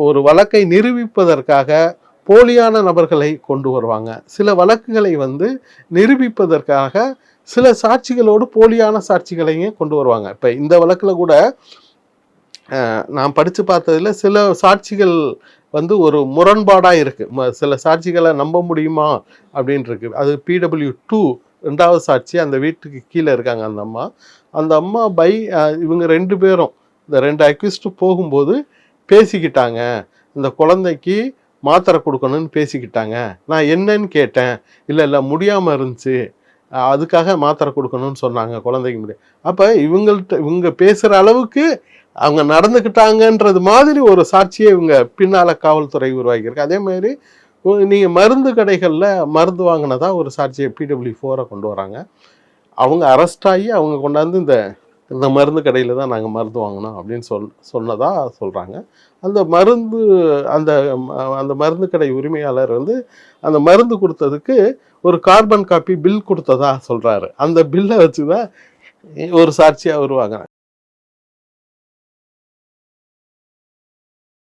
ஒரு வழக்கை நிரூபிப்பதற்காக போலியான நபர்களை கொண்டு வருவாங்க. சில வழக்குகளை நிரூபிப்பதற்காக சில சாட்சிகளோடு போலியான சாட்சிகளையும் கொண்டு வருவாங்க. இப்போ இந்த வழக்கில் கூட நான் படித்து பார்த்ததில் சில சாட்சிகள் ஒரு முரண்பாடாக இருக்குது. சில சாட்சிகளை நம்ப முடியுமா அப்படின்னு இருக்கு. அது PW2 2வது சாட்சி. அந்த வீட்டுக்கு கீழே இருக்காங்க அந்த அம்மா இவங்க 2 பேரும் இந்த 2 அக்யூஸ்டு போகும்போது பேசிக்கிட்டாங்க. இந்த குழந்தைக்கு மாத்திரை கொடுக்கணும்னு பேசிக்கிட்டாங்க. நான் என்னன்னு கேட்டேன். இல்லை முடியாமல் இருந்துச்சு, அதுக்காக மாத்திரை கொடுக்கணும்னு சொன்னாங்க குழந்தைக்கு முடியும். அப்போ இவங்க பேசுகிற அளவுக்கு அவங்க நடந்துக்கிட்டாங்கன்றது மாதிரி ஒரு சாட்சியை இவங்க பின்னால் காவல்துறை உருவாக்கியிருக்கு. அதே மாதிரி நீங்கள் மருந்து கடைகளில் மருந்து வாங்கினதா ஒரு சாட்சியை PW4 கொண்டு வராங்க. அவங்க அரெஸ்ட் ஆகி அவங்க கொண்டாந்து இந்த மருந்து கடையில் தான் நாங்கள் மருந்து வாங்கினோம் அப்படின்னு சொன்னதா சொல்கிறாங்க. அந்த மருந்து கடை உரிமையாளர் அந்த மருந்து கொடுத்ததுக்கு ஒரு கார்பன் காப்பி பில் கொடுத்ததா சொல்கிறாரு. அந்த பில்லை வச்சு தான் ஒரு சாட்சியாக வருவாங்க.